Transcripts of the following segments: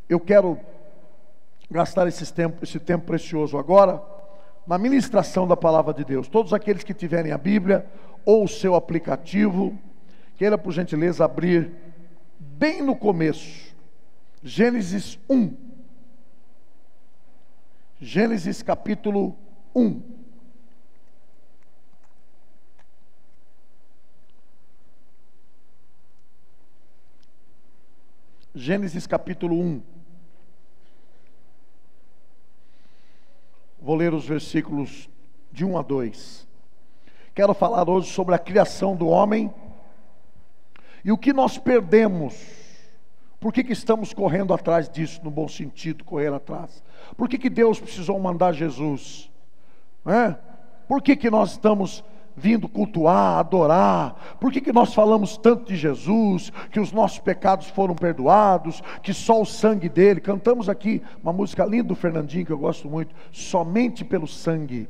Eu quero gastar esse tempo precioso agora na ministração da palavra de Deus. Todos aqueles que tiverem a Bíblia ou o seu aplicativo, queira por gentileza abrir bem no começo, Gênesis 1. Gênesis capítulo 1. Gênesis capítulo 1. Vou ler os versículos de 1 a 2. Quero falar hoje sobre a criação do homem e o que nós perdemos. Por que estamos correndo atrás disso, no bom sentido, correr atrás? Por que Deus precisou mandar Jesus? Por que nós estamos vindo cultuar, adorar? Por que nós falamos tanto de Jesus, que os nossos pecados foram perdoados, que só o sangue dele? Cantamos aqui uma música linda do Fernandinho, que eu gosto muito, somente pelo sangue.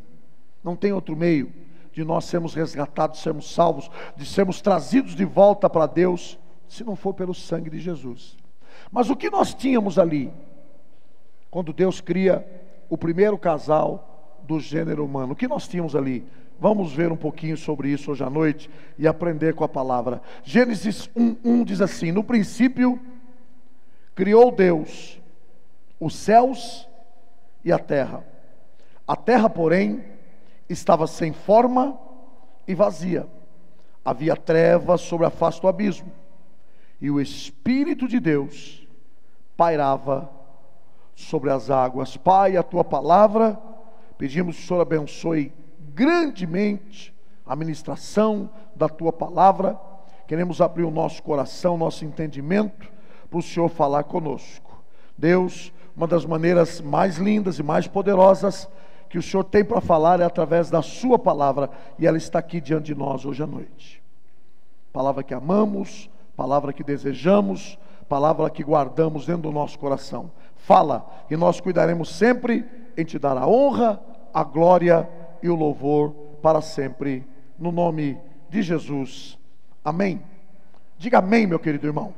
Não tem outro meio de nós sermos resgatados, sermos salvos, de sermos trazidos de volta para Deus, se não for pelo sangue de Jesus. Mas o que nós tínhamos ali, quando Deus cria o primeiro casal do gênero humano? O que nós tínhamos ali? Vamos ver um pouquinho sobre isso hoje à noite e aprender com a palavra. Gênesis 1:1 diz assim: no princípio criou Deus os céus e a terra. A terra, porém, estava sem forma e vazia. Havia trevas sobre a face do abismo, e o Espírito de Deus pairava sobre as águas. Pai, a tua palavra, pedimos que o Senhor abençoe grandemente a ministração da tua palavra. Queremos abrir o nosso coração, nosso entendimento, para o Senhor falar conosco. Deus, uma das maneiras mais lindas e mais poderosas que o Senhor tem para falar é através da sua palavra, e ela está aqui diante de nós hoje à noite. Palavra que amamos, palavra que desejamos, palavra que guardamos dentro do nosso coração. Fala, e nós cuidaremos sempre em te dar a honra, a glória e o louvor para sempre, no nome de Jesus, amém. Diga amém, meu querido irmão,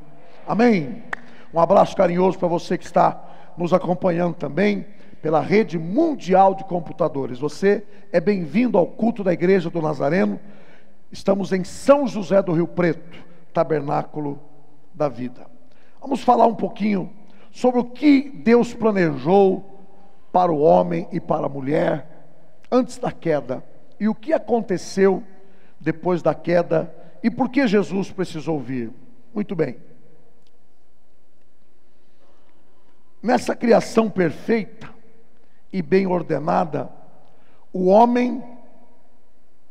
amém. Um abraço carinhoso para você que está nos acompanhando também pela rede mundial de computadores. Você é bem-vindo ao culto da Igreja do Nazareno. Estamos em São José do Rio Preto, tabernáculo da vida. Vamos falar um pouquinho sobre o que Deus planejou para o homem e para a mulher antes da queda, e o que aconteceu depois da queda, e por que Jesus precisou vir. Muito bem. Nessa criação perfeita e bem ordenada, o homem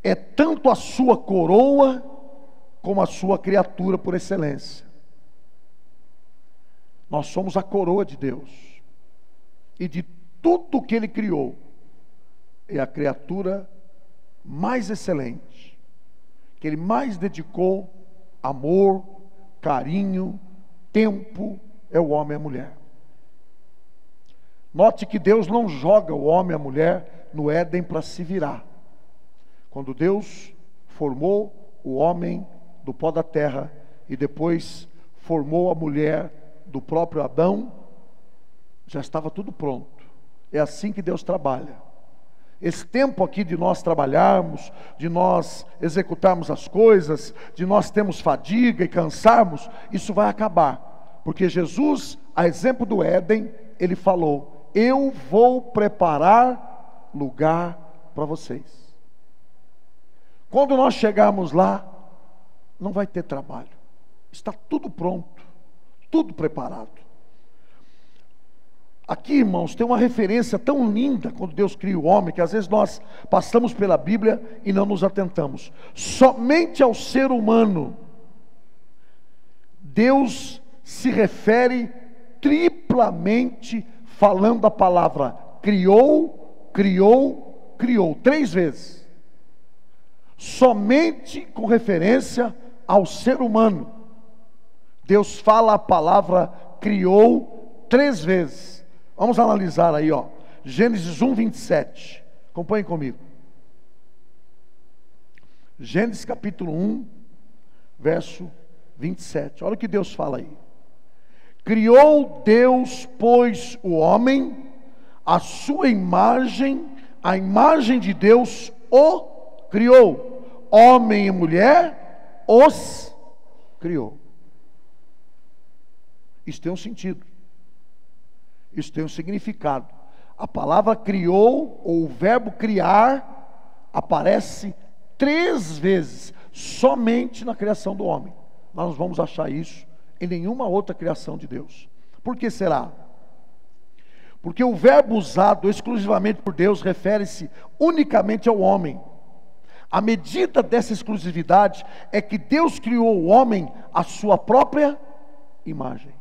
é tanto a sua coroa como a sua criatura por excelência. Nós somos a coroa de Deus, e de tudo que Ele criou, é a criatura mais excelente, que Ele mais dedicou amor, carinho, tempo, é o homem e a mulher. Note que Deus não joga o homem e a mulher no Éden para se virar. Quando Deus formou o homem do pó da terra e depois formou a mulher do próprio Adão, já estava tudo pronto. É assim que Deus trabalha. Esse tempo aqui de nós trabalharmos, de nós executarmos as coisas, de nós termos fadiga e cansarmos, isso vai acabar. Porque Jesus, a exemplo do Éden, Ele falou: eu vou preparar lugar para vocês. Quando nós chegarmos lá, não vai ter trabalho. Está tudo pronto, tudo preparado. Aqui, irmãos, tem uma referência tão linda quando Deus cria o homem, que às vezes nós passamos pela Bíblia e não nos atentamos. Somente ao ser humano Deus se refere triplamente, falando a palavra criou, criou, criou, 3 vezes. Somente com referência ao ser humano Deus fala a palavra criou 3 vezes. Vamos analisar aí, Gênesis 1:27. Acompanhem comigo. Gênesis capítulo 1, verso 27. Olha o que Deus fala aí. Criou Deus, pois, o homem, a sua imagem, a imagem de Deus o criou. Homem e mulher os criou. Isso tem um sentido. Isso tem um significado. A palavra criou, ou o verbo criar, aparece 3 vezes, somente na criação do homem. Nós não vamos achar isso em nenhuma outra criação de Deus. Por que será? Porque o verbo usado exclusivamente por Deus refere-se unicamente ao homem. A medida dessa exclusividade é que Deus criou o homem à sua própria imagem.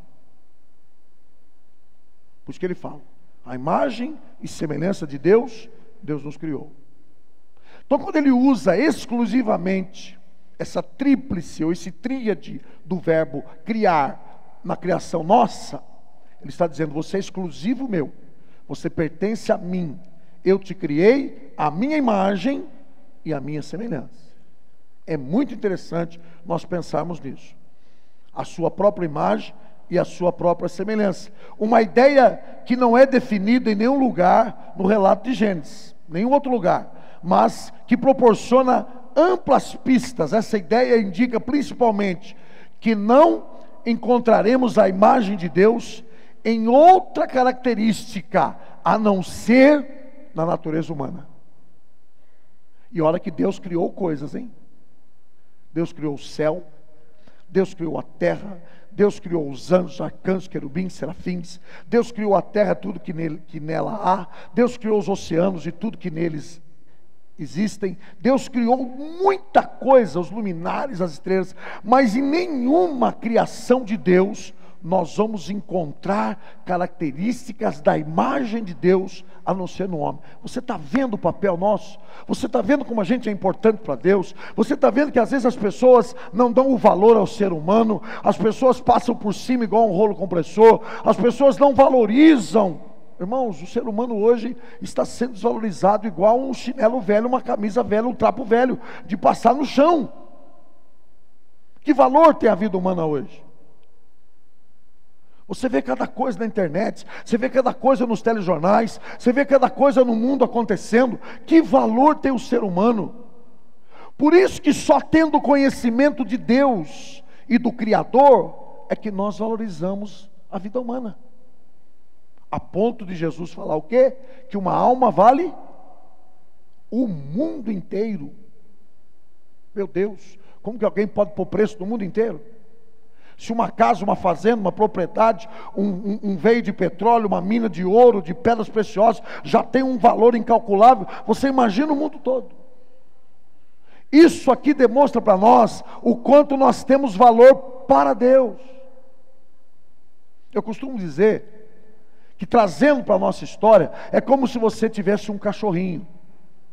Por isso que ele fala, a imagem e semelhança de Deus, Deus nos criou. Então, quando ele usa exclusivamente essa tríplice ou esse tríade do verbo criar na criação nossa, ele está dizendo, você é exclusivo meu, você pertence a mim, eu te criei a minha imagem e a minha semelhança. É muito interessante nós pensarmos nisso, a sua própria imagem e a sua própria semelhança, uma ideia que não é definida em nenhum lugar no relato de Gênesis, nenhum outro lugar, mas que proporciona amplas pistas. Essa ideia indica principalmente que não encontraremos a imagem de Deus em outra característica, a não ser na natureza humana. E olha que Deus criou coisas, hein? Deus criou o céu, Deus criou a terra, Deus criou os anjos, arcanjos, querubins, serafins, Deus criou a terra, tudo que nela há, Deus criou os oceanos e tudo que neles existem, Deus criou muita coisa, os luminares, as estrelas, mas em nenhuma criação de Deus nós vamos encontrar características da imagem de Deus, a não ser no homem. Você está vendo o papel nosso? Você está vendo como a gente é importante para Deus? Você está vendo que às vezes as pessoas não dão o valor ao ser humano, as pessoas passam por cima igual um rolo compressor, as pessoas não valorizam. Irmãos, o ser humano hoje está sendo desvalorizado igual um chinelo velho, uma camisa velha, um trapo velho, de passar no chão. Que valor tem a vida humana hoje? Você vê cada coisa na internet, você vê cada coisa nos telejornais, você vê cada coisa no mundo acontecendo. Que valor tem o ser humano? Por isso que só tendo conhecimento de Deus e do Criador é que nós valorizamos a vida humana. A ponto de Jesus falar o quê? Que uma alma vale o mundo inteiro. Meu Deus, como que alguém pode pôr preço no mundo inteiro? Se uma casa, uma fazenda, uma propriedade, um veio de petróleo, uma mina de ouro, de pedras preciosas, já tem um valor incalculável, você imagina o mundo todo. Isso aqui demonstra para nós o quanto nós temos valor para Deus. Eu costumo dizer que, trazendo para a nossa história, é como se você tivesse um cachorrinho.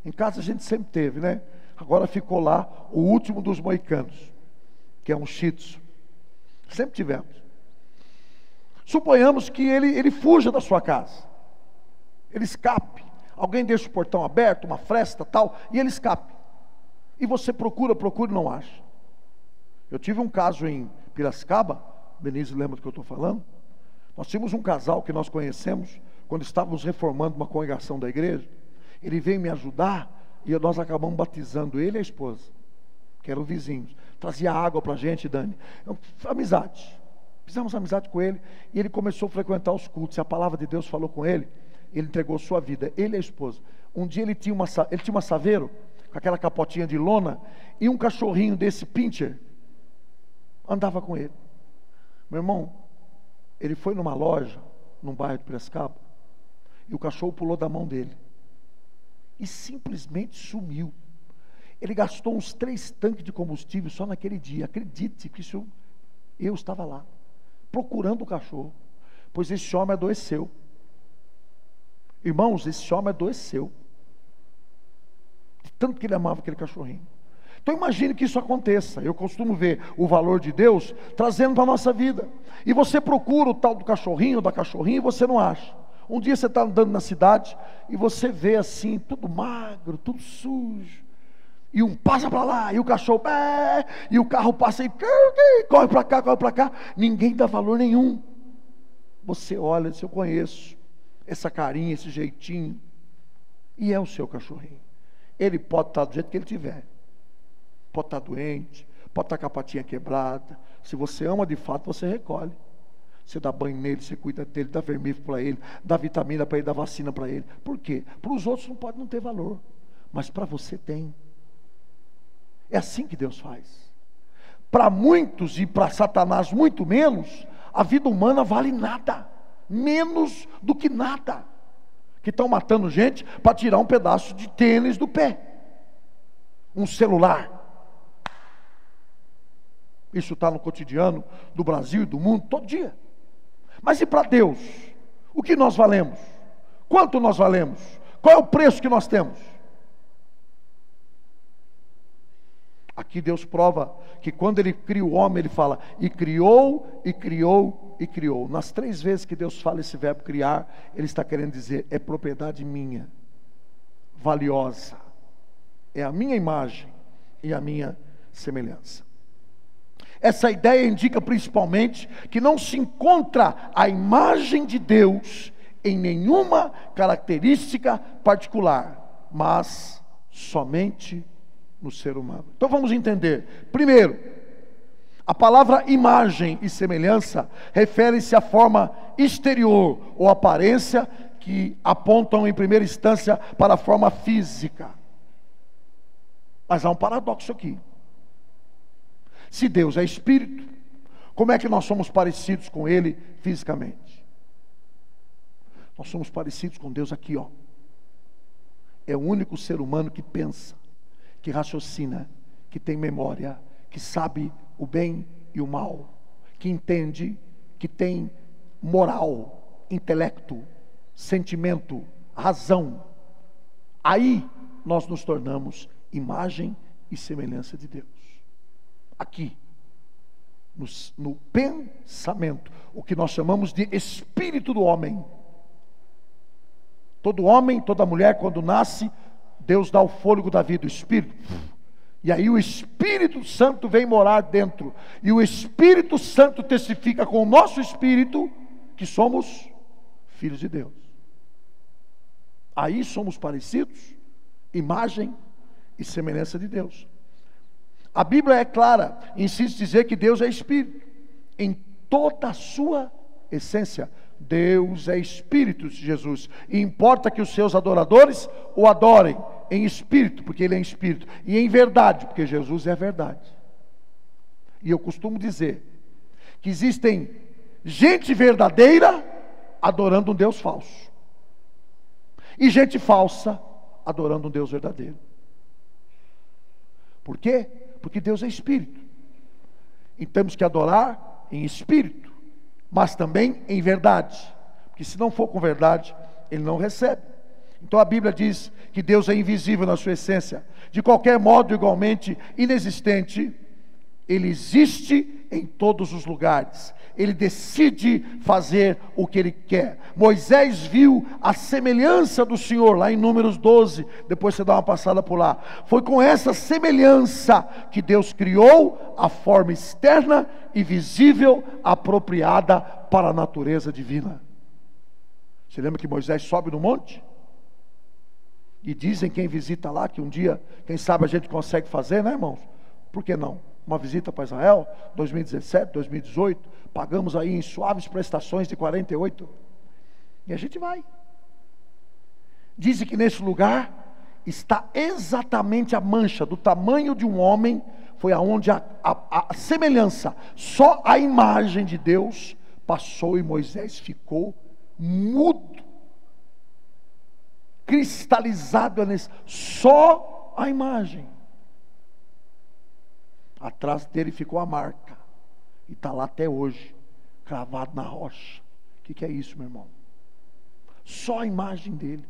Em casa a gente sempre teve, né? Agora ficou lá o último dos moicanos, que é um shih tzu. Sempre tivemos. Suponhamos que ele fuja da sua casa, ele escape, alguém deixa o portão aberto, uma fresta tal, e ele escape, e você procura e não acha. Eu tive um caso em Piracicaba, Denise lembra do que eu estou falando? Nós tínhamos um casal que nós conhecemos, quando estávamos reformando uma congregação da igreja, ele veio me ajudar, e nós acabamos batizando ele e a esposa, que eram vizinhos, trazia água para a gente, Dani, amizade, fizemos amizade com ele, e ele começou a frequentar os cultos, e a palavra de Deus falou com ele, ele entregou sua vida, ele e a esposa. Um dia ele tinha uma saveiro, com aquela capotinha de lona, e um cachorrinho desse pincher, andava com ele. Meu irmão, ele foi numa loja, num bairro de Piracicaba, e o cachorro pulou da mão dele, e simplesmente sumiu. Ele gastou uns 3 tanques de combustível só naquele dia. Acredite que isso, eu estava lá, procurando o cachorro, pois esse homem adoeceu. Irmãos, esse homem adoeceu, de tanto que ele amava aquele cachorrinho. Então imagine que isso aconteça. Eu costumo ver o valor de Deus trazendo para a nossa vida, e você procura o tal do cachorrinho, da cachorrinha, e você não acha. Um dia você está andando na cidade, e você vê assim, tudo magro, tudo sujo, e um passa para lá, e o cachorro, e o carro passa e corre para cá, ninguém dá valor nenhum. Você olha, diz, eu conheço essa carinha, esse jeitinho, e é o seu cachorrinho. Ele pode estar do jeito que ele tiver, pode estar doente, pode estar com a patinha quebrada. Se você ama de fato, você recolhe. Você dá banho nele, você cuida dele, dá vermífugo para ele, dá vitamina para ele, dá vacina para ele. Por quê? Para os outros não pode não ter valor, mas para você tem. É assim que Deus faz. Para muitos e para Satanás muito menos, a vida humana vale nada, menos do que nada. Que estão matando gente para tirar um pedaço de tênis do pé, um celular. Isso está no cotidiano do Brasil e do mundo todo dia. Mas e para Deus? O que nós valemos? Quanto nós valemos? Qual é o preço que nós temos? Aqui Deus prova que quando Ele cria o homem, Ele fala, e criou, e criou, e criou. Nas 3 vezes que Deus fala esse verbo criar, Ele está querendo dizer, é propriedade minha, valiosa. É a minha imagem e a minha semelhança. Essa ideia indica principalmente que não se encontra a imagem de Deus em nenhuma característica particular, mas somente no ser humano. Então vamos entender. Primeiro, a palavra imagem e semelhança refere-se à forma exterior ou aparência que apontam em primeira instância para a forma física. Mas há um paradoxo aqui. Se Deus é espírito, como é que nós somos parecidos com Ele fisicamente? Nós somos parecidos com Deus aqui, ó. É o único ser humano que pensa, que raciocina, que tem memória, que sabe o bem e o mal, que entende, que tem moral, intelecto, sentimento, razão. Aí nós nos tornamos imagem e semelhança de Deus. Aqui, no pensamento, o que nós chamamos de espírito do homem. Todo homem, toda mulher, quando nasce, Deus dá o fôlego da vida, o Espírito. E aí o Espírito Santo vem morar dentro. E o Espírito Santo testifica com o nosso espírito que somos filhos de Deus. Aí somos parecidos, imagem e semelhança de Deus. A Bíblia é clara, insiste em dizer que Deus é Espírito. Em toda a sua essência, Deus é Espírito, Jesus. E importa que os seus adoradores o adorem em espírito, porque Ele é Espírito, e em verdade, porque Jesus é verdade. E eu costumo dizer que existem gente verdadeira adorando um Deus falso, e gente falsa adorando um Deus verdadeiro. Por quê? Porque Deus é Espírito. E temos que adorar em espírito, mas também em verdade, porque se não for com verdade, Ele não recebe. Então a Bíblia diz que Deus é invisível na sua essência, de qualquer modo igualmente inexistente. Ele existe em todos os lugares, Ele decide fazer o que Ele quer. Moisés viu a semelhança do Senhor, lá em Números 12, depois você dá uma passada por lá. Foi com essa semelhança que Deus criou a forma externa e visível, apropriada para a natureza divina. Você lembra que Moisés sobe no monte? E dizem quem visita lá, que um dia, quem sabe a gente consegue fazer, né, irmãos? Por que não? Uma visita para Israel, 2017, 2018, pagamos aí em suaves prestações de 48, e a gente vai. Dizem que nesse lugar está exatamente a mancha do tamanho de um homem, foi aonde a semelhança, só a imagem de Deus passou e Moisés ficou mudo, cristalizado nesse, só a imagem. Atrás dele ficou a marca, e está lá até hoje, cravado na rocha. O que é isso, meu irmão? Só a imagem dele.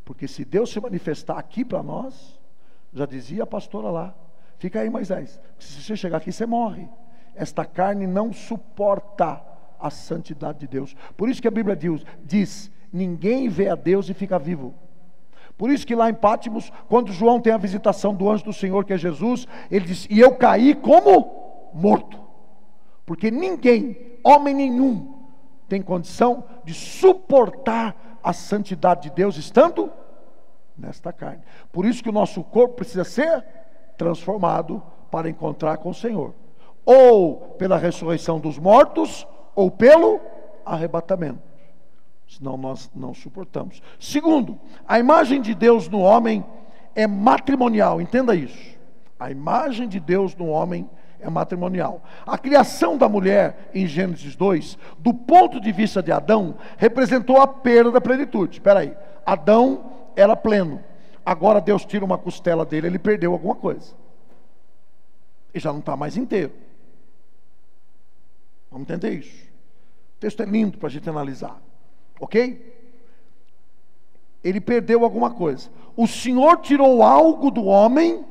Porque se Deus se manifestar aqui para nós, já dizia a pastora lá, fica aí, Moisés, se você chegar aqui você morre. Esta carne não suporta a santidade de Deus. Por isso que a Bíblia diz, ninguém vê a Deus e fica vivo. Por isso que lá em Pátimos, quando João tem a visitação do anjo do Senhor, que é Jesus, ele diz, e eu caí como morto, porque ninguém homem nenhum tem condição de suportar a santidade de Deus estando nesta carne. Por isso que o nosso corpo precisa ser transformado para encontrar com o Senhor, ou pela ressurreição dos mortos, ou pelo arrebatamento. Senão nós não suportamos. Segundo, a imagem de Deus no homem é matrimonial. Entenda isso. A imagem de Deus no homem é matrimonial. A criação da mulher em Gênesis 2, do ponto de vista de Adão, representou a perda da plenitude. Espera aí, Adão era pleno. Agora Deus tira uma costela dele, ele perdeu alguma coisa. E já não está mais inteiro. Vamos entender isso. O texto é lindo para a gente analisar. Ok? Ele perdeu alguma coisa. O Senhor tirou algo do homem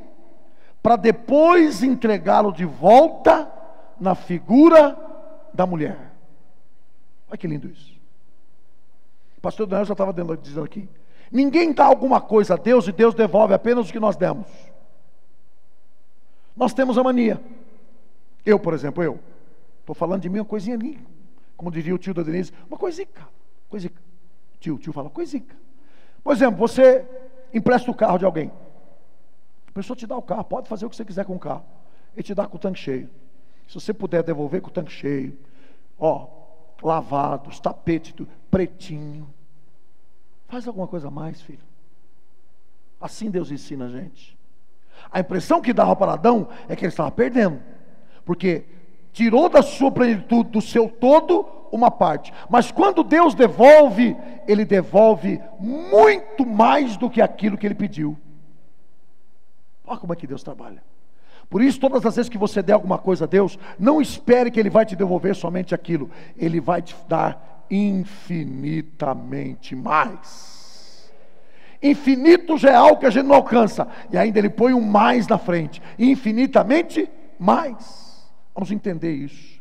para depois entregá-lo de volta na figura da mulher. Olha que lindo isso. O pastor Daniel já estava dizendo aqui. Ninguém dá alguma coisa a Deus e Deus devolve apenas o que nós demos. Nós temos a mania. Eu, por exemplo, estou falando de mim uma coisinha ali. Como diria o tio da Denise, uma coisica. Coisica. Tio fala coisica. Por exemplo, você empresta o carro de alguém. A pessoa te dá o carro, pode fazer o que você quiser com o carro. Ele te dá com o tanque cheio. Se você puder devolver com o tanque cheio, lavado, os tapetes, pretinho. Faz alguma coisa a mais, filho. Assim Deus ensina a gente. A impressão que dava para Adão é que ele estava perdendo. Porque tirou da sua plenitude, do seu todo, uma parte. Mas quando Deus devolve, Ele devolve muito mais do que aquilo que Ele pediu. Olha como é que Deus trabalha. Por isso, todas as vezes que você der alguma coisa a Deus, não espere que Ele vai te devolver somente aquilo. Ele vai te dar infinitamente mais. Infinito já é algo que a gente não alcança. E ainda Ele põe um mais na frente. Infinitamente mais. Vamos entender isso.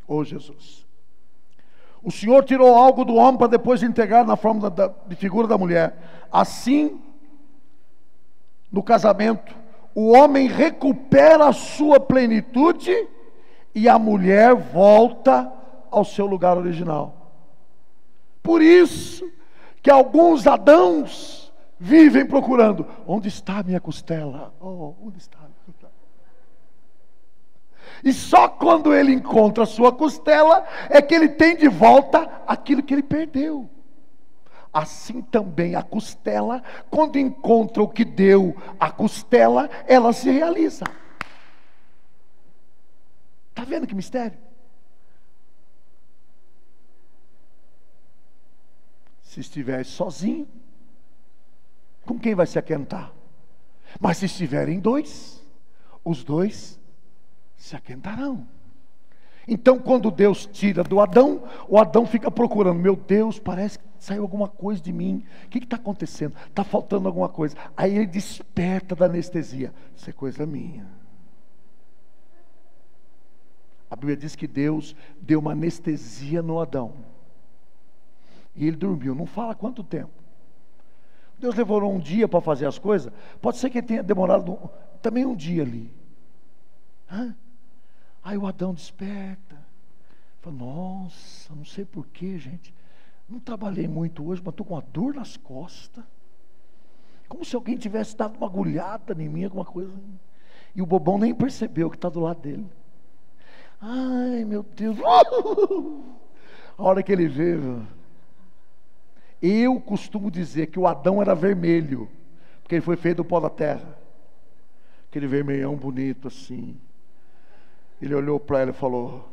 Oh Jesus. O Senhor tirou algo do homem para depois integrar na forma de figura da mulher. Assim, no casamento, o homem recupera a sua plenitude e a mulher volta ao seu lugar original. Por isso que alguns Adãos vivem procurando: onde está a minha costela? Oh, onde está a minha costela? E só quando ele encontra a sua costela é que ele tem de volta aquilo que ele perdeu. Assim também a costela, quando encontra o que deu a costela, ela se realiza. Está vendo que mistério? Se estiver sozinho, com quem vai se aquentar? Mas se estiverem dois, os dois se aquentarão. Então, quando Deus tira do Adão, o Adão fica procurando: meu Deus, parece que saiu alguma coisa de mim. O que está acontecendo? Está faltando alguma coisa. Aí ele desperta da anestesia: isso é coisa minha. A Bíblia diz que Deus deu uma anestesia no Adão. E ele dormiu, não fala quanto tempo. Deus levou um dia para fazer as coisas. Pode ser que ele tenha demorado também um dia ali. Aí o Adão desperta. Fala: nossa, não sei porquê, gente. Não trabalhei muito hoje, mas estou com uma dor nas costas. Como se alguém tivesse dado uma agulhada em mim, alguma coisa. E o bobão nem percebeu que está do lado dele. Ai, meu Deus. A hora que ele veio. Eu costumo dizer que o Adão era vermelho, porque ele foi feito do pó da terra. Aquele vermelhão bonito assim. Ele olhou para ela e falou: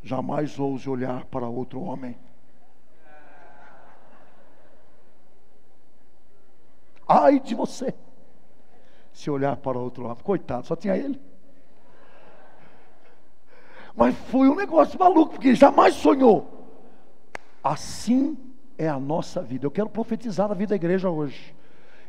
jamais ouse olhar para outro homem. Ai de você, se olhar para outro homem. Coitado, só tinha ele. Mas foi um negócio maluco, porque ele jamais sonhou. Assim é a nossa vida. Eu quero profetizar na vida da igreja hoje.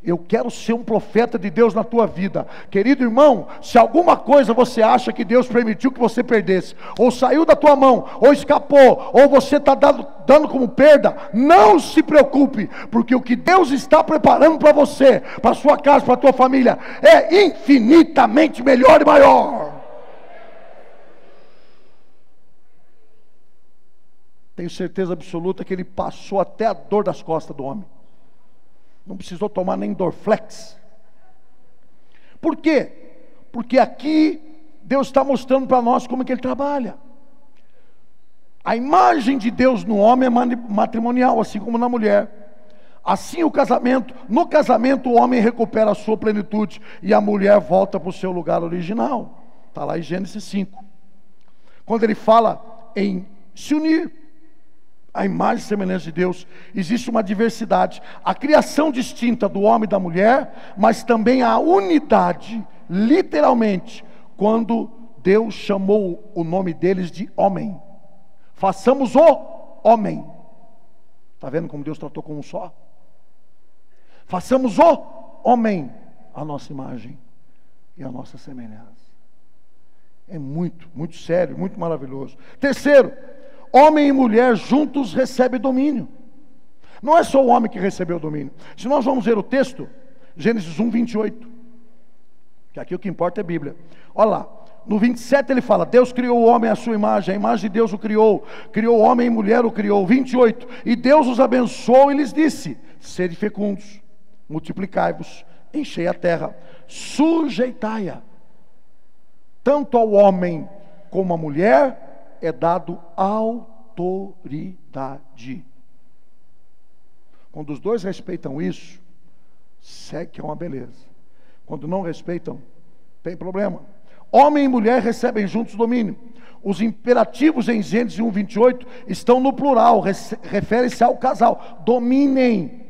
Eu quero ser um profeta de Deus na tua vida. Querido irmão, se alguma coisa você acha que Deus permitiu que você perdesse, ou saiu da tua mão, ou escapou, ou você está dando como perda, não se preocupe, porque o que Deus está preparando para você, para a sua casa, para a tua família, é infinitamente melhor e maior. tenho certeza absoluta que ele passou até a dor das costas do homem. Não precisou tomar nem Dorflex. Por quê? Porque aqui Deus está mostrando para nós como é que ele trabalha. A imagem de Deus no homem é matrimonial, assim como na mulher. Assim o casamento, no casamento o homem recupera a sua plenitude e a mulher volta para o seu lugar original. Está lá em Gênesis 5. Quando ele fala em se unir, a imagem e semelhança de Deus, existe uma diversidade, a criação distinta do homem e da mulher, mas também a unidade, literalmente, quando Deus chamou o nome deles de homem. Façamos o homem. Está vendo como Deus tratou como um só? Façamos o homem, a nossa imagem e a nossa semelhança. É muito, muito sério, muito maravilhoso. Terceiro, homem e mulher juntos recebem domínio. Não é só o homem que recebeu o domínio. Se nós vamos ver o texto, Gênesis 1, 28, que aqui o que importa é a Bíblia. Olha lá, no 27 ele fala, Deus criou o homem à sua imagem, a imagem de Deus o criou, criou homem e mulher o criou. 28, e Deus os abençoou e lhes disse, sede fecundos, multiplicai-vos, enchei a terra, sujeitai-a. Tanto ao homem como à mulher é dado autoridade. Quando os dois respeitam isso, segue que é uma beleza. Quando não respeitam, tem problema. Homem e mulher recebem juntos domínio. Os imperativos em Gênesis 1, 28 estão no plural, refere-se ao casal. Dominem,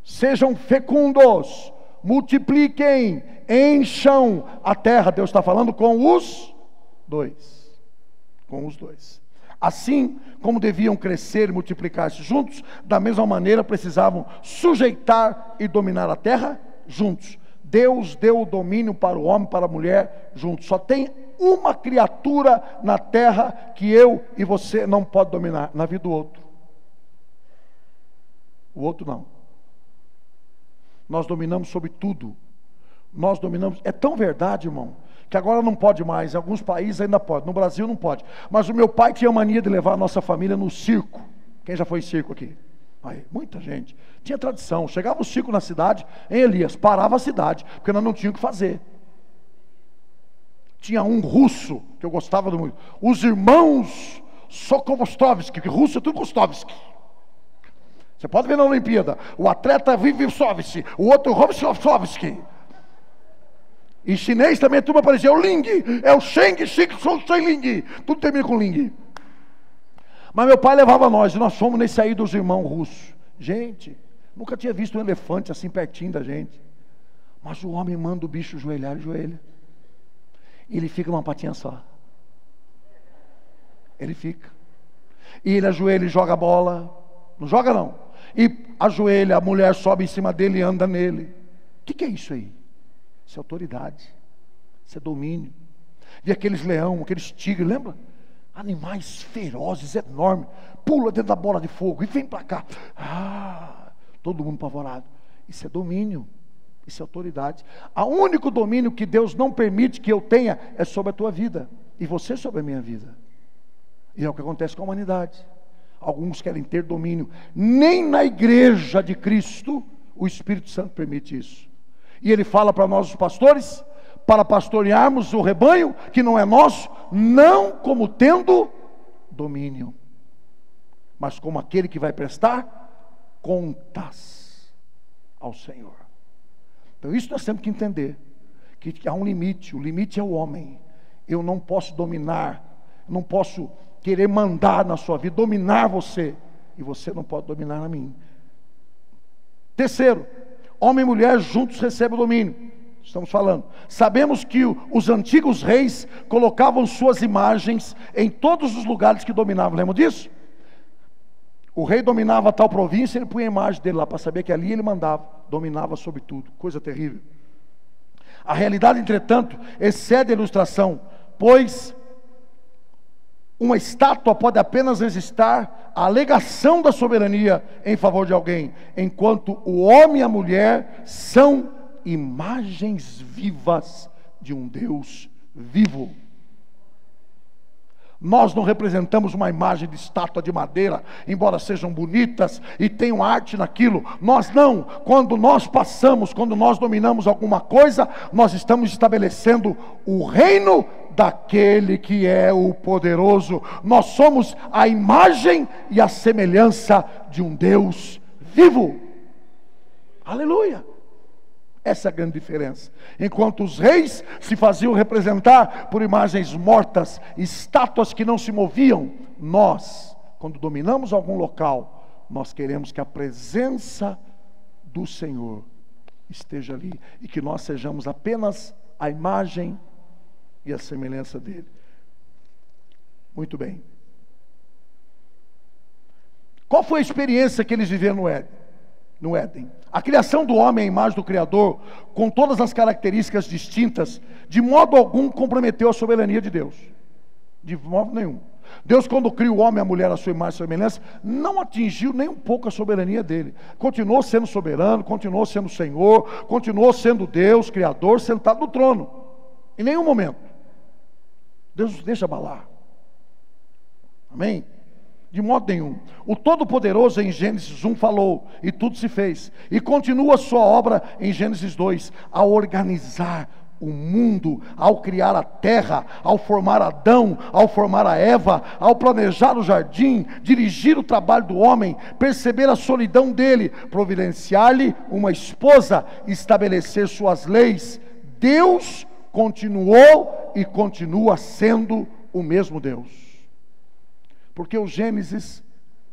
sejam fecundos, multipliquem, encham a terra. Deus está falando com os dois. Com os dois. Assim como deviam crescer e multiplicar-se juntos, da mesma maneira precisavam sujeitar e dominar a terra juntos. Deus deu o domínio para o homem e para a mulher juntos. Só tem uma criatura na terra que eu e você não pode dominar, na vida do outro. O outro não. Nós dominamos sobre tudo. Nós dominamos, é tão verdade, irmão, que agora não pode mais, em alguns países ainda pode, no Brasil não pode. Mas o meu pai tinha mania de levar a nossa família no circo. Quem já foi em circo aqui? Aí, muita gente. Tinha tradição, chegava o circo na cidade, em Elias, parava a cidade, porque nós não tínhamos o que fazer. Tinha um russo, que eu gostava muito, os irmãos Sokovostovski, que russo é tudo Kostovski. Você pode ver na Olimpíada, o atleta Vivsovski, o outro Robsovski. Em chinês também a turma aparecia, é o Ling, é o Sheng, Xing, Song, Sheng, Ling. Tudo termina com Ling. Mas meu pai levava nós, e nós fomos nesse aí dos irmãos russos. Gente, nunca tinha visto um elefante assim pertinho da gente. Mas o homem manda o bicho joelhar, ele joelha. E ele fica numa patinha só. Ele fica. E ele ajoelha e joga a bola. Não joga não. E ajoelha, a mulher sobe em cima dele e anda nele. O que é isso aí? Isso é autoridade. Isso é domínio. Vi aqueles leão, aqueles tigres, lembra? Animais ferozes, enormes. Pula dentro da bola de fogo e vem para cá. Todo mundo apavorado. Isso é domínio. Isso é autoridade. O único domínio que Deus não permite que eu tenha é sobre a tua vida. E você sobre a minha vida. E é o que acontece com a humanidade. Alguns querem ter domínio. Nem na igreja de Cristo o Espírito Santo permite isso. E ele fala para nós os pastores, para pastorearmos o rebanho que não é nosso, não como tendo domínio, mas como aquele que vai prestar contas ao Senhor. Então isso nós temos que entender, que há um limite, o limite é o homem. Eu não posso dominar, não posso querer mandar na sua vida, dominar você, e você não pode dominar a mim. Terceiro, homem e mulher juntos recebem o domínio. Estamos falando. Sabemos que os antigos reis colocavam suas imagens em todos os lugares que dominavam. Lembra disso? O rei dominava tal província, ele punha a imagem dele lá, para saber que ali ele mandava, dominava sobre tudo. Coisa terrível. A realidade, entretanto, excede a ilustração, pois uma estátua pode apenas resistar à alegação da soberania em favor de alguém, enquanto o homem e a mulher são imagens vivas de um Deus vivo. Nós não representamos uma imagem de estátua de madeira, embora sejam bonitas e tenham arte naquilo. Nós não. Quando nós passamos, quando nós dominamos alguma coisa, nós estamos estabelecendo o reino daquele que é o poderoso. Nós somos a imagem e a semelhança de um Deus vivo. Aleluia! Essa é a grande diferença. Enquanto os reis se faziam representar por imagens mortas, estátuas que não se moviam, nós, quando dominamos algum local, nós queremos que a presença do Senhor esteja ali e que nós sejamos apenas a imagem e a semelhança dele. Muito bem. Qual foi a experiência que eles viveram no Éden? A criação do homem, a imagem do Criador, com todas as características distintas, de modo algum comprometeu a soberania de Deus. De modo nenhum. Deus, quando cria o homem e a mulher à sua imagem e semelhança, não atingiu nem um pouco a soberania dele. Continuou sendo soberano, continuou sendo Senhor, continuou sendo Deus, Criador, sentado no trono. Em nenhum momento. Deus nos deixa abalar. Amém? De modo nenhum. O Todo-Poderoso em Gênesis 1 falou, e tudo se fez. E continua a sua obra em Gênesis 2, a organizar o mundo, ao criar a terra, ao formar Adão, ao formar a Eva, ao planejar o jardim, dirigir o trabalho do homem, perceber a solidão dele, providenciar-lhe uma esposa, estabelecer suas leis. Deus continuou e continua sendo o mesmo Deus. Porque o Gênesis,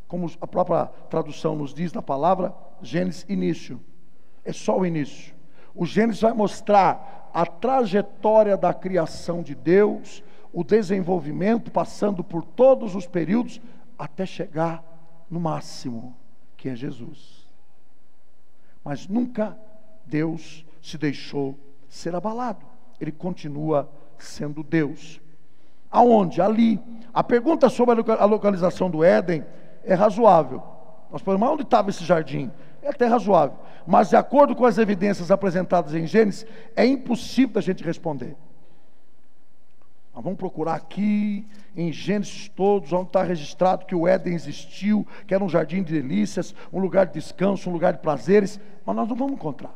como a própria tradução nos diz na palavra, Gênesis, início. É só o início. O Gênesis vai mostrar a trajetória da criação de Deus, o desenvolvimento, passando por todos os períodos, até chegar no máximo, que é Jesus. Mas nunca Deus se deixou ser abalado. Ele continua sendo Deus. Aonde? Ali. A pergunta sobre a localização do Éden é razoável. Nós podemos, onde estava esse jardim? É até razoável. Mas de acordo com as evidências apresentadas em Gênesis, é impossível da gente responder. Nós vamos procurar aqui, em Gênesis todos, onde está registrado que o Éden existiu, que era um jardim de delícias, um lugar de descanso, um lugar de prazeres, mas nós não vamos encontrar.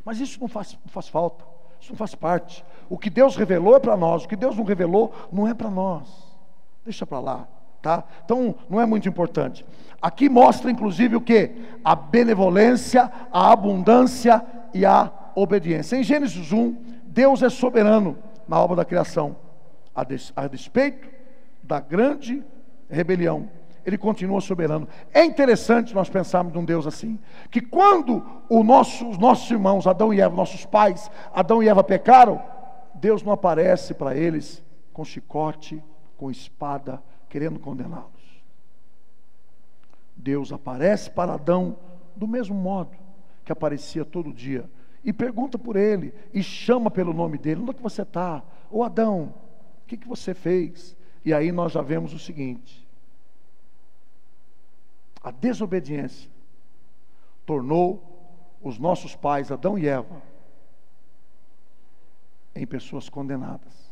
Mas isso não faz falta, isso não faz parte. O que Deus revelou é para nós, o que Deus não revelou não é para nós. Deixa para lá, tá? Então não é muito importante. Aqui mostra inclusive o que? A benevolência, a abundância e a obediência. Em Gênesis 1, Deus é soberano na obra da criação. A despeito da grande rebelião, Ele continua soberano. É interessante nós pensarmos num Deus assim, que quando os nossos irmãos, Adão e Eva, nossos pais, Adão e Eva pecaram, Deus não aparece para eles com chicote, com espada, querendo condená-los. Deus aparece para Adão do mesmo modo que aparecia todo dia, e pergunta por ele, e chama pelo nome dele: onde é que você está? Ô Adão, o que você fez? E aí nós já vemos o seguinte: a desobediência tornou os nossos pais, Adão e Eva, em pessoas condenadas.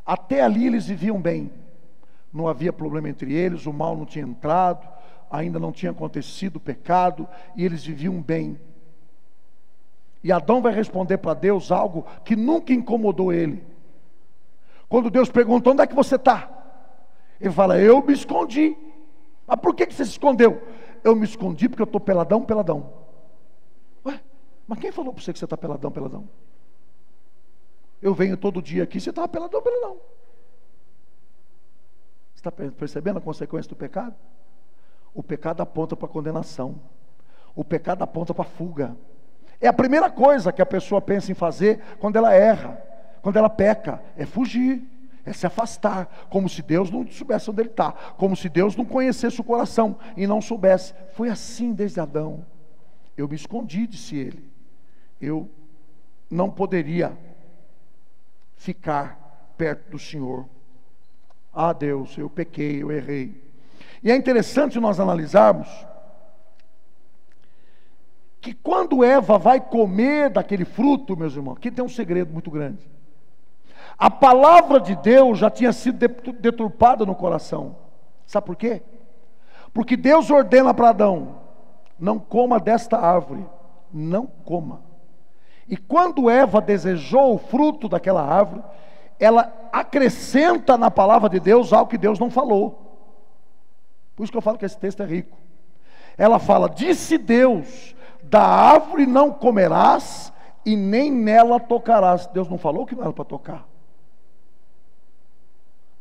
Até ali eles viviam bem, não havia problema entre eles, o mal não tinha entrado, ainda não tinha acontecido o pecado, e eles viviam bem. E Adão vai responder para Deus algo que nunca incomodou ele. Quando Deus pergunta: onde é que você está? Ele fala: eu me escondi. Mas por que você se escondeu? Eu me escondi porque eu estou peladão. Ué, mas quem falou para você que você está peladão? Eu venho todo dia aqui, você estava peladão. Você está percebendo a consequência do pecado? O pecado aponta para a condenação. O pecado aponta para a fuga. É a primeira coisa que a pessoa pensa em fazer quando ela erra, quando ela peca, é fugir, é se afastar, como se Deus não soubesse onde ele está, como se Deus não conhecesse o coração e não soubesse. Foi assim desde Adão. Eu me escondi, disse ele. Eu não poderia ficar perto do Senhor. Ah, Deus, eu pequei, eu errei. E é interessante nós analisarmos que quando Eva vai comer daquele fruto, meus irmãos, aqui tem um segredo muito grande. A palavra de Deus já tinha sido deturpada no coração. Sabe por quê? Porque Deus ordena para Adão: não coma desta árvore, não coma. E quando Eva desejou o fruto daquela árvore, ela acrescenta na palavra de Deus algo que Deus não falou. Por isso que eu falo que esse texto é rico. Ela fala: disse Deus, da árvore não comerás e nem nela tocarás. Deus não falou que não era para tocar.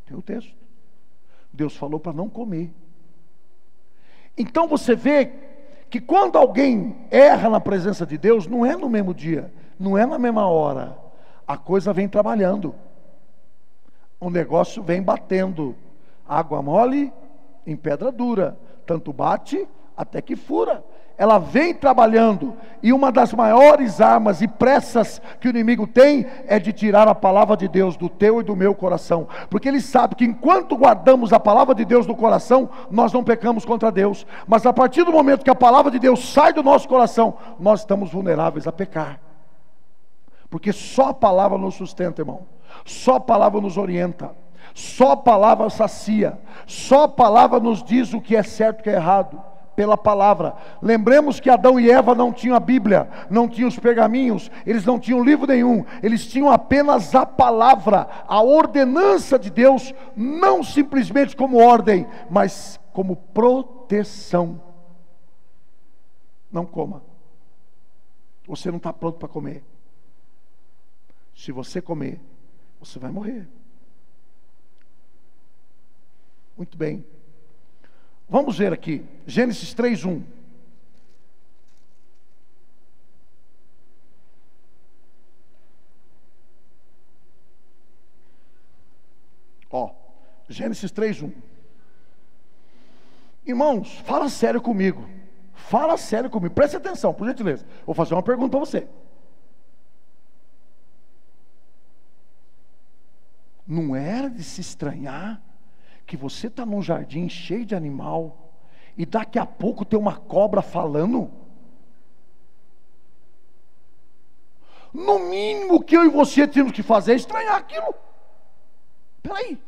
Tem o texto. Deus falou para não comer. Então você vê que quando alguém erra na presença de Deus, não é no mesmo dia, não é na mesma hora. A coisa vem trabalhando. O negócio vem batendo. Água mole em pedra dura. Tanto bate até que fura. Ela vem trabalhando. E uma das maiores armas e pressas que o inimigo tem é de tirar a palavra de Deus do teu e do meu coração. Porque ele sabe que enquanto guardamos a palavra de Deus no coração, nós não pecamos contra Deus. Mas a partir do momento que a palavra de Deus sai do nosso coração, nós estamos vulneráveis a pecar. Porque só a palavra nos sustenta, irmão. Só a palavra nos orienta. Só a palavra sacia. Só a palavra nos diz o que é certo e o que é errado. Pela palavra. Lembremos que Adão e Eva não tinham a Bíblia, não tinham os pergaminhos, eles não tinham livro nenhum, eles tinham apenas a palavra, a ordenança de Deus, não simplesmente como ordem, mas como proteção. Não coma. Você não está pronto para comer. Se você comer, você vai morrer. Muito bem. Vamos ver aqui, Gênesis 3:1. Gênesis 3:1. Irmãos, fala sério comigo. Fala sério comigo, preste atenção, por gentileza. Vou fazer uma pergunta para você. Não era de se estranhar que você está num jardim cheio de animal e daqui a pouco tem uma cobra falando? No mínimo que eu e você temos que fazer é estranhar aquilo. Peraí,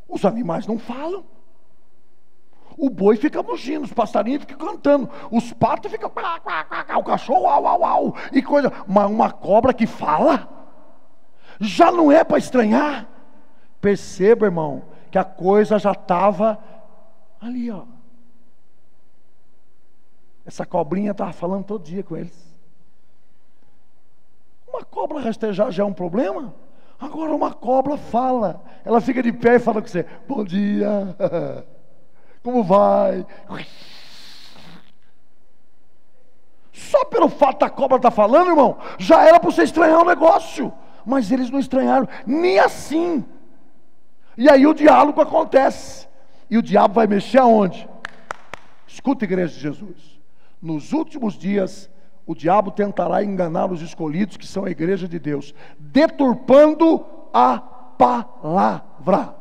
os animais não falam. O boi fica mugindo, os passarinhos ficam cantando, os patos ficam, o cachorro, au, au, au, e coisa. Mas uma cobra que fala, já não é para estranhar. Perceba, irmão, que a coisa já estava ali, ó. Essa cobrinha estava falando todo dia com eles. Uma cobra rastejar já é um problema? Agora uma cobra fala. Ela fica de pé e fala com você: bom dia, como vai? Só pelo fato da cobra estar falando, irmão, já era para você estranhar o negócio. Mas eles não estranharam, nem assim. E aí o diálogo acontece. E o diabo vai mexer aonde? Escuta, igreja de Jesus. Nos últimos dias, o diabo tentará enganar os escolhidos, que são a igreja de Deus, deturpando a palavra.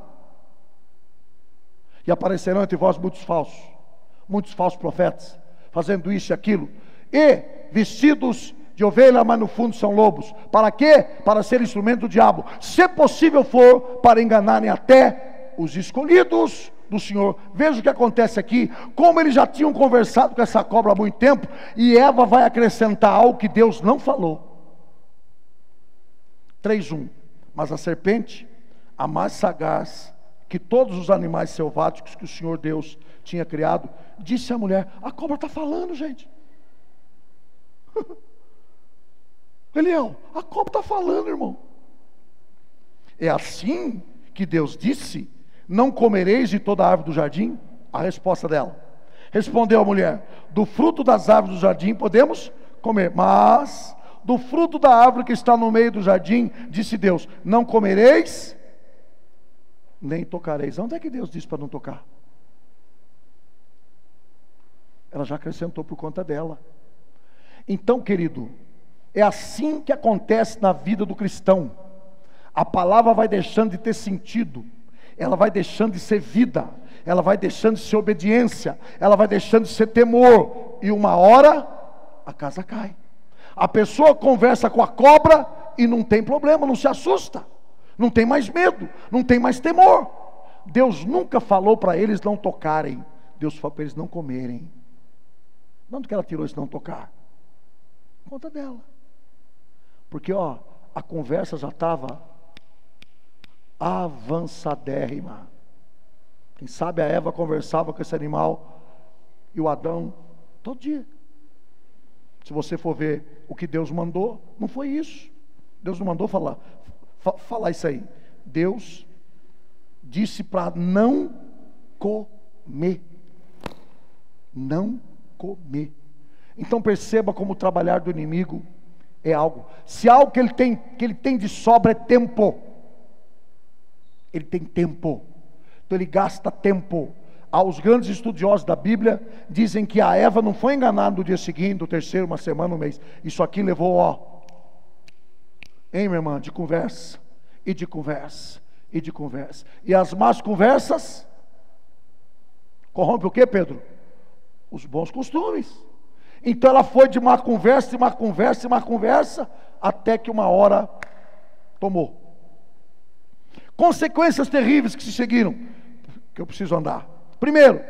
E aparecerão entre vós muitos falsos profetas, fazendo isso e aquilo, e vestidos de ovelha, mas no fundo são lobos. Para quê? Para ser instrumento do diabo, se possível for, para enganarem até os escolhidos do Senhor. Veja o que acontece aqui, como eles já tinham conversado com essa cobra há muito tempo, e Eva vai acrescentar algo que Deus não falou. 3:1. Mas a serpente, a mais sagaz que todos os animais selváticos que o Senhor Deus tinha criado, disse à mulher: a cobra está falando, gente. Eliel, a cobra está falando, irmão. É assim que Deus disse: não comereis de toda a árvore do jardim? A resposta dela: respondeu a mulher: do fruto das árvores do jardim podemos comer, mas do fruto da árvore que está no meio do jardim, disse Deus: não comereis, nem tocareis. Onde é que Deus disse para não tocar? Ela já acrescentou por conta dela. Então, querido, é assim que acontece na vida do cristão. A palavra vai deixando de ter sentido, ela vai deixando de ser vida, ela vai deixando de ser obediência, ela vai deixando de ser temor, e uma hora a casa cai. A pessoa conversa com a cobra e não tem problema, não se assusta, não tem mais medo, não tem mais temor. Deus nunca falou para eles não tocarem, Deus falou para eles não comerem. De onde que ela tirou esse não tocar? Conta dela. Porque a conversa já estava avançadérrima. Quem sabe a Eva conversava com esse animal e o Adão todo dia. Se você for ver o que Deus mandou, não foi isso. Deus não mandou falar isso aí. Deus disse para não comer. Não comer. Então perceba como o trabalhar do inimigo é algo. Se algo que ele tem de sobra é tempo. Ele tem tempo. Então ele gasta tempo. Os grandes estudiosos da Bíblia dizem que a Eva não foi enganada no dia seguinte, no terceiro, uma semana, um mês. Isso aqui levou, hein, minha irmã, de conversa, e de conversa, e de conversa. E as más conversas corrompem o que, Pedro? Os bons costumes. Então ela foi de má conversa, e má conversa, e má conversa, até que uma hora tomou. Consequências terríveis que se seguiram, que eu preciso andar. Primeiro,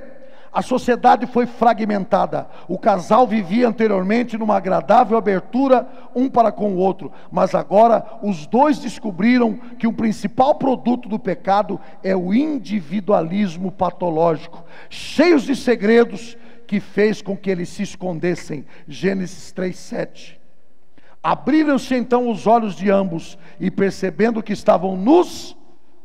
a sociedade foi fragmentada. O casal vivia anteriormente numa agradável abertura um para com o outro, mas agora os dois descobriram que o principal produto do pecado é o individualismo patológico, cheios de segredos que fez com que eles se escondessem. Gênesis 3:7. Abriram-se então os olhos de ambos e, percebendo que estavam nus,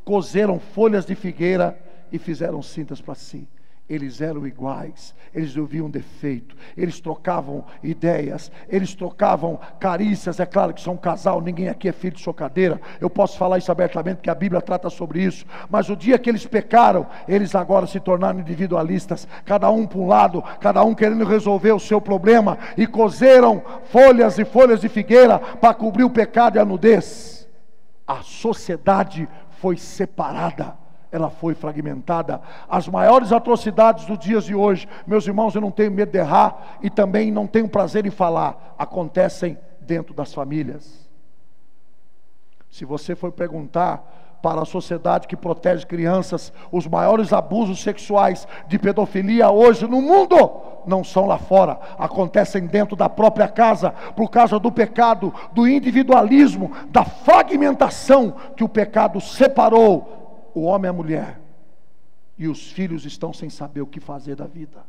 coseram folhas de figueira e fizeram cintas para si. Eles eram iguais, eles ouviam defeito, eles trocavam ideias, eles trocavam carícias. É claro que são um casal, ninguém aqui é filho de chocadeira, eu posso falar isso abertamente porque a Bíblia trata sobre isso. Mas o dia que eles pecaram, eles agora se tornaram individualistas, cada um para um lado, cada um querendo resolver o seu problema, e coseram folhas e folhas de figueira para cobrir o pecado e a nudez. A sociedade foi separada, ela foi fragmentada. As maiores atrocidades dos dias de hoje, meus irmãos, eu não tenho medo de errar e também não tenho prazer em falar, acontecem dentro das famílias. Se você for perguntar para a sociedade que protege crianças, os maiores abusos sexuais de pedofilia hoje no mundo não são lá fora, acontecem dentro da própria casa, por causa do pecado, do individualismo, da fragmentação que o pecado separou o homem e a mulher, e os filhos estão sem saber o que fazer da vida.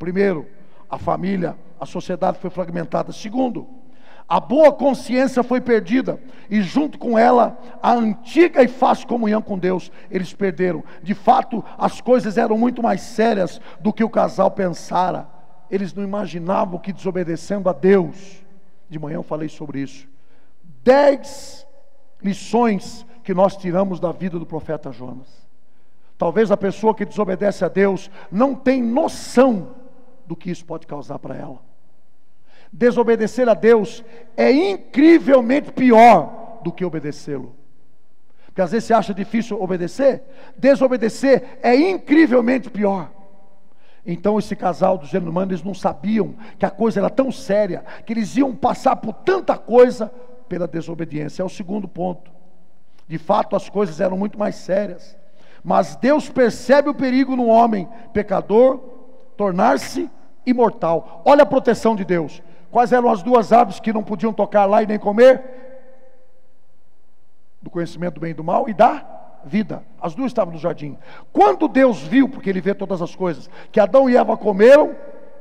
Primeiro, a família, a sociedade foi fragmentada. Segundo, a boa consciência foi perdida, e junto com ela, a antiga e fácil comunhão com Deus, eles perderam. De fato, as coisas eram muito mais sérias do que o casal pensara. Eles não imaginavam que desobedecendo a Deus, de manhã eu falei sobre isso, 10 lições que nós tiramos da vida do profeta Jonas. Talvez a pessoa que desobedece a Deus não tem noção do que isso pode causar para ela. Desobedecer a Deus é incrivelmente pior do que obedecê-lo. Porque às vezes você acha difícil obedecer. Desobedecer é incrivelmente pior. Então esse casal do gênero humano, eles não sabiam que a coisa era tão séria, que eles iam passar por tanta coisa pela desobediência. É o segundo ponto. De fato, as coisas eram muito mais sérias. Mas Deus percebe o perigo no homem pecador tornar-se imortal. Olha a proteção de Deus. Quais eram as duas árvores que não podiam tocar lá e nem comer? Do conhecimento do bem e do mal e da vida. As duas estavam no jardim. Quando Deus viu, porque Ele vê todas as coisas, que Adão e Eva comeram,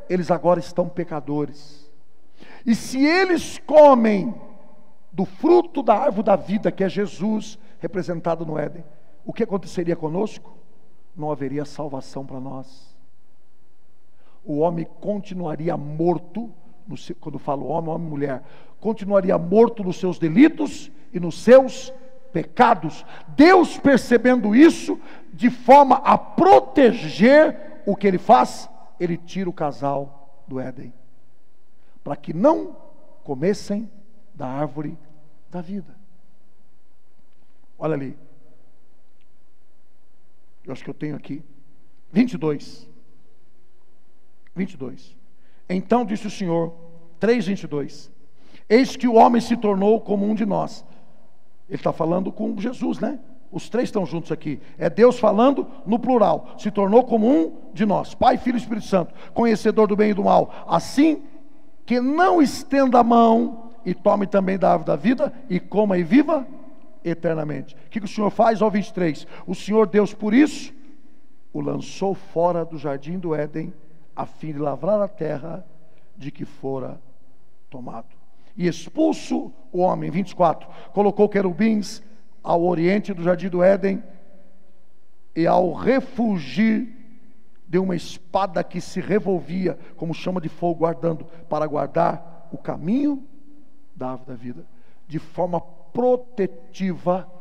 eles agora estão pecadores. E se eles comem do fruto da árvore da vida, que é Jesus, representado no Éden, o que aconteceria conosco? Não haveria salvação para nós. O homem continuaria morto, quando falo homem e mulher, continuaria morto nos seus delitos e nos seus pecados. Deus, percebendo isso, de forma a proteger, o que Ele faz? Ele tira o casal do Éden, para que não comessem da árvore da vida. Olha ali, eu acho que eu tenho aqui 22. Então disse o Senhor, 3:22: Eis que o homem se tornou como um de nós. Ele está falando com Jesus, né? Os três estão juntos aqui. É Deus falando no plural. Se tornou como um de nós. Pai, Filho e Espírito Santo. Conhecedor do bem e do mal. Assim que não estenda a mão e tome também da árvore da vida e coma e viva eternamente. O que o Senhor faz? Ó 23. O Senhor Deus, por isso, o lançou fora do jardim do Éden, a fim de lavrar a terra de que fora tomado. E expulso o homem, 24, colocou querubins ao oriente do jardim do Éden, e ao refugir, deu uma espada que se revolvia como chama de fogo, guardando, para guardar o caminho da árvore da vida. De forma protetiva,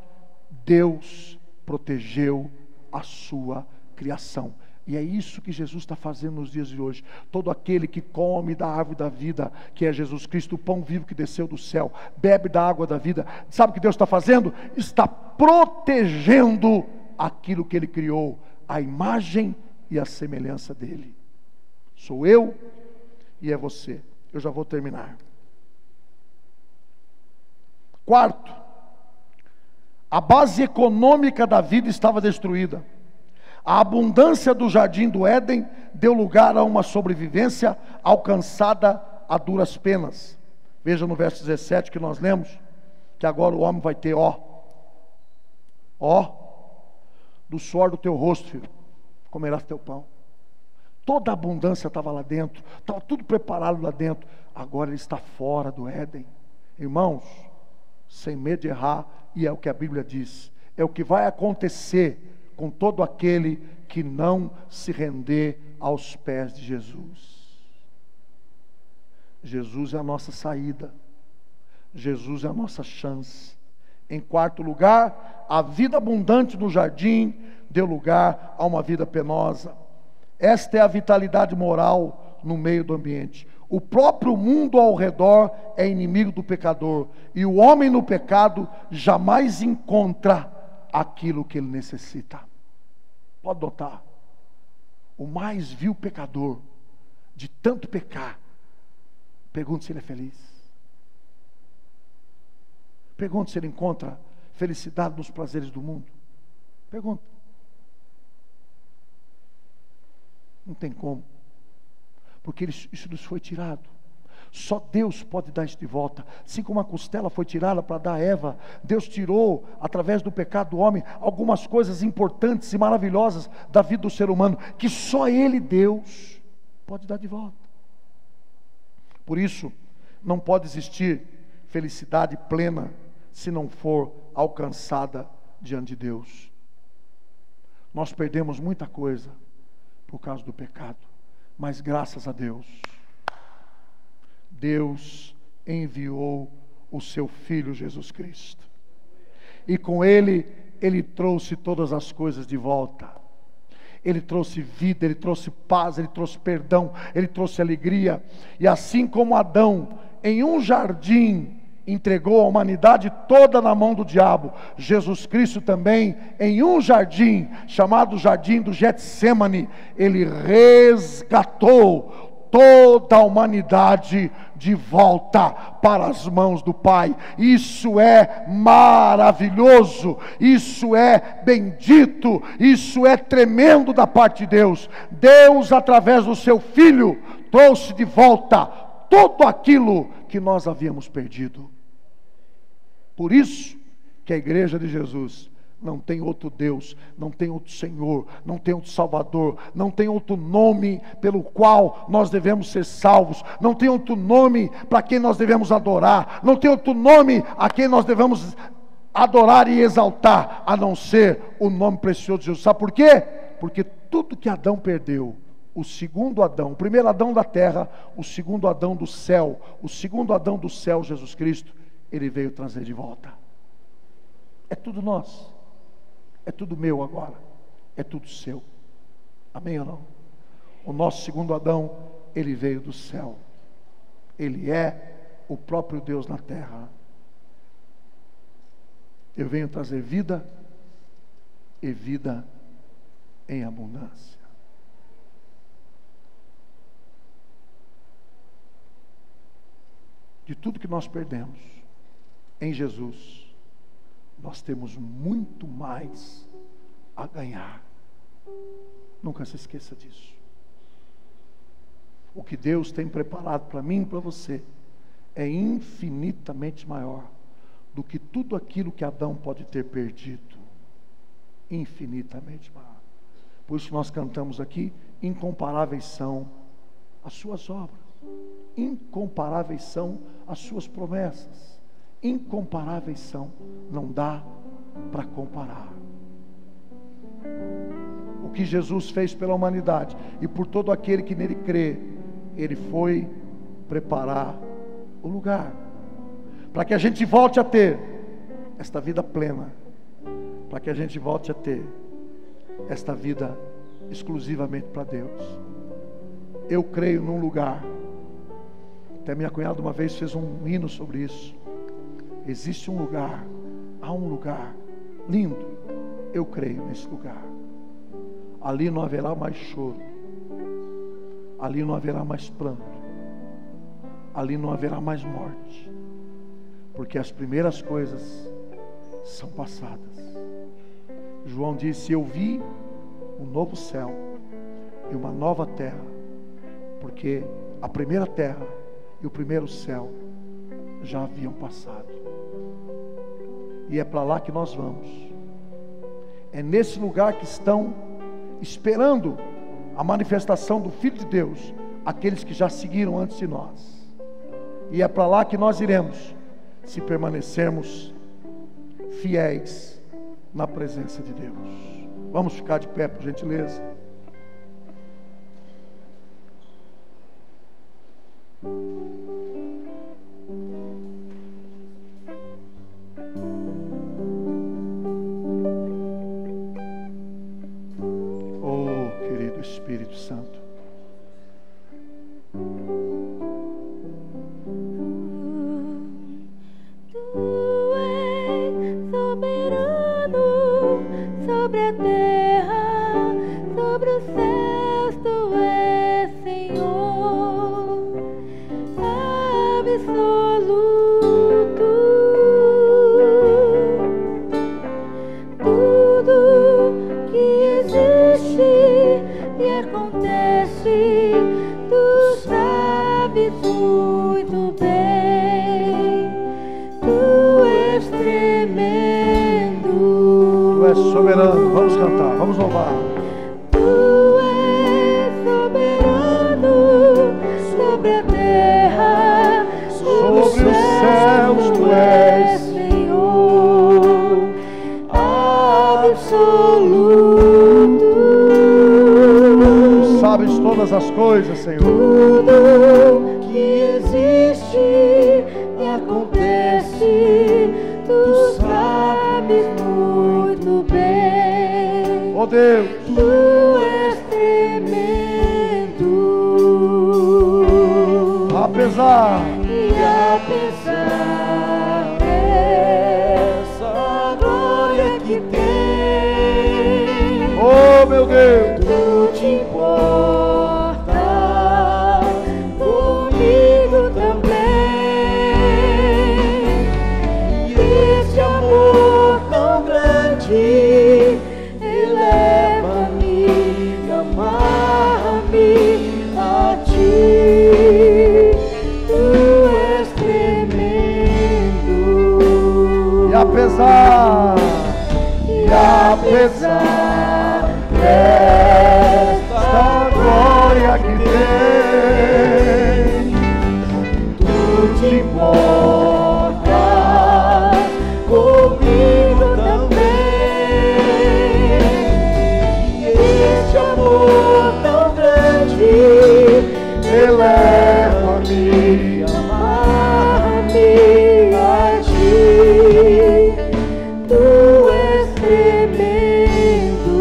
Deus protegeu a sua criação. E é isso que Jesus está fazendo nos dias de hoje. Todo aquele que come da árvore da vida, que é Jesus Cristo, o pão vivo que desceu do céu, bebe da água da vida, sabe o que Deus está fazendo? Está protegendo aquilo que Ele criou, a imagem e a semelhança dEle. Sou eu e é você. Eu já vou terminar. Quarto, a base econômica da vida estava destruída. A abundância do jardim do Éden deu lugar a uma sobrevivência alcançada a duras penas. Veja no verso 17 que nós lemos, que agora o homem vai ter, do suor do teu rosto, filho, comerás teu pão. Toda a abundância estava lá dentro, estava tudo preparado lá dentro. Agora ele está fora do Éden. Irmãos, sem medo de errar, e é o que a Bíblia diz, é o que vai acontecer com todo aquele que não se render aos pés de Jesus. Jesus é a nossa saída, Jesus é a nossa chance. Em quarto lugar, a vida abundante no jardim deu lugar a uma vida penosa. Esta é a vitalidade moral no meio do ambiente. O próprio mundo ao redor é inimigo do pecador, e o homem no pecado jamais encontra aquilo que ele necessita. Pode notar, o mais vil pecador, de tanto pecar, pergunta se ele é feliz. Pergunta se ele encontra felicidade nos prazeres do mundo. Pergunta. Não tem como, porque isso nos foi tirado. Só Deus pode dar isso de volta. Assim como a costela foi tirada para dar a Eva, Deus tirou, através do pecado do homem, algumas coisas importantes e maravilhosas da vida do ser humano, que só Ele, Deus, pode dar de volta. Por isso, não pode existir felicidade plena se não for alcançada diante de Deus. Nós perdemos muita coisa por causa do pecado, mas graças a Deus, Deus enviou o seu Filho Jesus Cristo, e com Ele trouxe todas as coisas de volta. Ele trouxe vida, Ele trouxe paz, Ele trouxe perdão, Ele trouxe alegria. E assim como Adão, em um jardim, entregou a humanidade toda na mão do diabo, Jesus Cristo também, em um jardim, chamado Jardim do Getsêmani, Ele resgatou toda a humanidade de volta para as mãos do Pai. Isso é maravilhoso, isso é bendito, isso é tremendo da parte de Deus. Deus, através do seu Filho, trouxe de volta tudo aquilo que nós havíamos perdido. Por isso que a igreja de Jesus não tem outro Deus, não tem outro Senhor, não tem outro Salvador, não tem outro nome pelo qual nós devemos ser salvos, não tem outro nome para quem nós devemos adorar, não tem outro nome a quem nós devemos adorar e exaltar, a não ser o nome precioso de Jesus. Sabe por quê? Porque tudo que Adão perdeu, o segundo Adão, o primeiro Adão da terra, o segundo Adão do céu, o segundo Adão do céu, Jesus Cristo, Ele veio trazer de volta. É tudo nosso. É tudo meu agora, é tudo seu. Amém ou não? O nosso segundo Adão, ele veio do céu. Ele é o próprio Deus na terra. Eu venho trazer vida e vida em abundância. de tudo que nós perdemos, em Jesus, nós temos muito mais a ganhar. Nunca se esqueça disso. O que Deus tem preparado para mim e para você é infinitamente maior do que tudo aquilo que Adão pode ter perdido. Infinitamente maior. Por isso nós cantamos aqui: incomparáveis são as suas obras, incomparáveis são as suas promessas, incomparáveis são, não dá para comparar. O que Jesus fez pela humanidade e por todo aquele que nele crê, Ele foi preparar o lugar para que a gente volte a ter esta vida plena, para que a gente volte a ter esta vida exclusivamente para Deus. Eu creio num lugar, até minha cunhada uma vez fez um hino sobre isso. Existe um lugar, há um lugar lindo, eu creio nesse lugar. Ali não haverá mais choro, ali não haverá mais pranto, ali não haverá mais morte, porque as primeiras coisas são passadas. João disse: eu vi um novo céu e uma nova terra, porque a primeira terra e o primeiro céu já haviam passado. E é para lá que nós vamos. É nesse lugar que estão esperando a manifestação do Filho de Deus aqueles que já seguiram antes de nós. E é para lá que nós iremos, se permanecermos fiéis na presença de Deus. Vamos ficar de pé, por gentileza. Oh, querido Espírito Santo, soberano, vamos cantar, vamos louvar. Tu és soberano sobre a terra, sobre os céus, tu és Senhor absoluto. Tu sabes todas as coisas, Senhor. Tudo que existe e acontece, tu sabes muito bem. Oh Deus, Tu és tremendo, apesar e apesar dessa glória que tem, oh meu Deus, tu te importa comigo também. E esse amor tão grande eleva-me, amar-me a ti. Tu és tremendo, e apesar desta glória que tem, tu te importas comigo também. E este amor tão grande eleva-me. amar-me a ti. Tu és tremendo.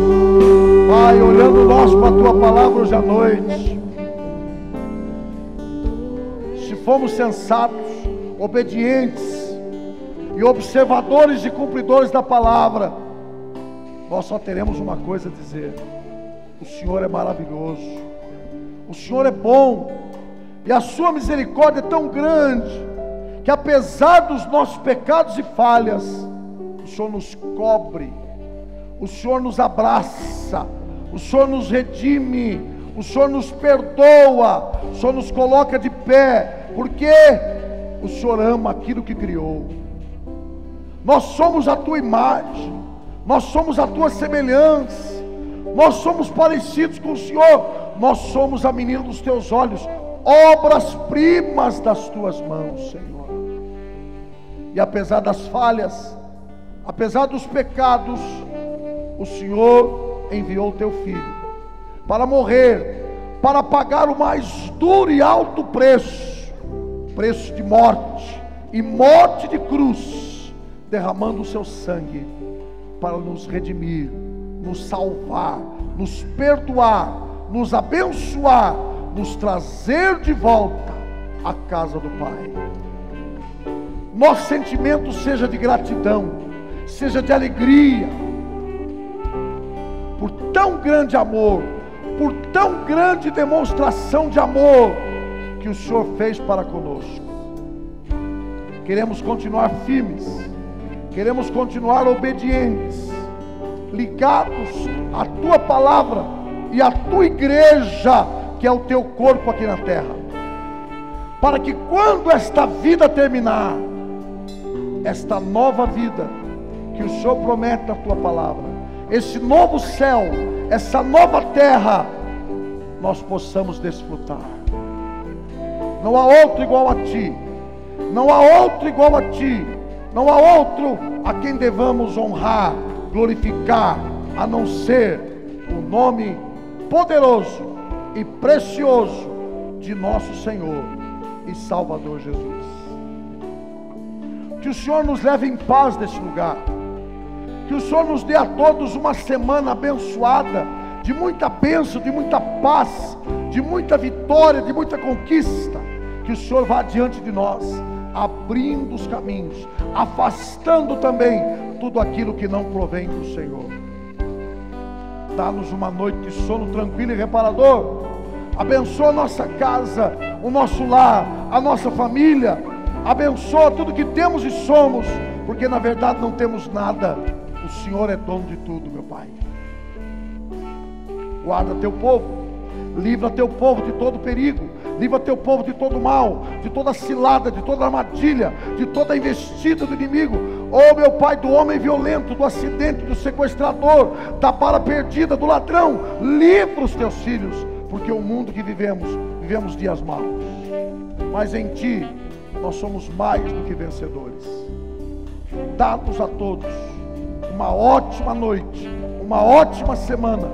Pai, olhando nós para a tua palavra hoje à noite, se formos sensatos, obedientes e observadores e cumpridores da palavra, nós só teremos uma coisa a dizer: o Senhor é maravilhoso, o Senhor é bom, e a sua misericórdia é tão grande que apesar dos nossos pecados e falhas, o Senhor nos cobre, o Senhor nos abraça, o Senhor nos redime, o Senhor nos perdoa, o Senhor nos coloca de pé, porque o Senhor ama aquilo que criou. Nós somos a tua imagem, nós somos a tua semelhança, nós somos parecidos com o Senhor, nós somos a menina dos teus olhos, obras-primas das tuas mãos, Senhor. E apesar das falhas, apesar dos pecados, o Senhor enviou o teu Filho para morrer, para pagar o mais duro e alto preço, preço de morte e morte de cruz, derramando o seu sangue para nos redimir, nos salvar, nos perdoar, nos abençoar, nos trazer de volta à casa do Pai. Nosso sentimento seja de gratidão, seja de alegria, por tão grande amor, por tão grande demonstração de amor que o Senhor fez para conosco. Queremos continuar firmes, queremos continuar obedientes, ligados à tua palavra e à tua igreja, que é o teu corpo aqui na terra, para que quando esta vida terminar, esta nova vida que o Senhor promete na tua palavra, esse novo céu, essa nova terra, nós possamos desfrutar. Não há outro igual a ti, não há outro igual a ti, não há outro a quem devamos honrar, glorificar, a não ser o nome poderoso e precioso de nosso Senhor e Salvador Jesus. Que o Senhor nos leve em paz desse lugar, que o Senhor nos dê a todos uma semana abençoada, de muita bênção, de muita paz, de muita vitória, de muita conquista. Que o Senhor vá diante de nós, abrindo os caminhos, afastando também tudo aquilo que não provém do Senhor. Dá-nos uma noite de sono tranquilo e reparador. Abençoa a nossa casa, o nosso lar, a nossa família. Abençoa tudo que temos e somos, porque na verdade não temos nada. O Senhor é dono de tudo, meu Pai. Guarda teu povo, livra teu povo de todo perigo, livra teu povo de todo mal, de toda cilada, de toda armadilha, de toda investida do inimigo. Oh meu Pai, do homem violento, do acidente, do sequestrador, da bala perdida, do ladrão, livra os teus filhos, porque o mundo que vivemos dias maus, mas em Ti nós somos mais do que vencedores. Dá-nos a todos uma ótima noite, uma ótima semana,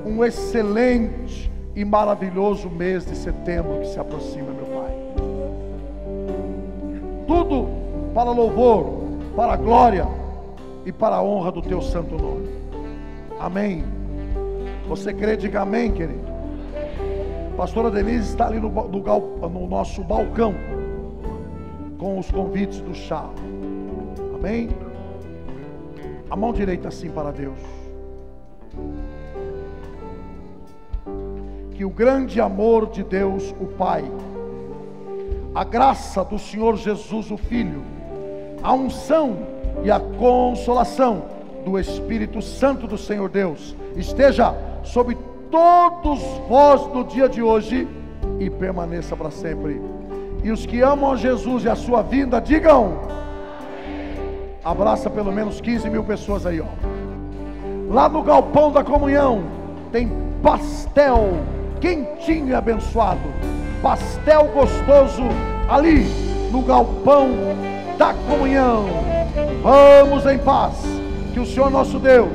um excelente e maravilhoso mês de setembro que se aproxima, meu Pai. Tudo para louvor, para a glória e para a honra do Teu santo nome. Amém. Você crê? Diga amém, querido. A pastora Denise está ali no nosso balcão com os convites do chá. Amém? A mão direita assim para Deus. Que o grande amor de Deus, o Pai, a graça do Senhor Jesus, o Filho, a unção e a consolação do Espírito Santo do Senhor Deus esteja sobre todos vós no dia de hoje e permaneça para sempre. E os que amam a Jesus e a sua vinda, digam: abraça pelo menos 15 mil pessoas aí, ó. Lá no galpão da comunhão tem pastel quentinho e abençoado, pastel gostoso ali no galpão da comunhão. Vamos em paz. Que o Senhor nosso Deus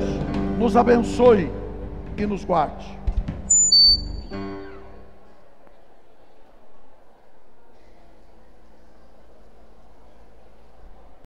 nos abençoe e nos guarde.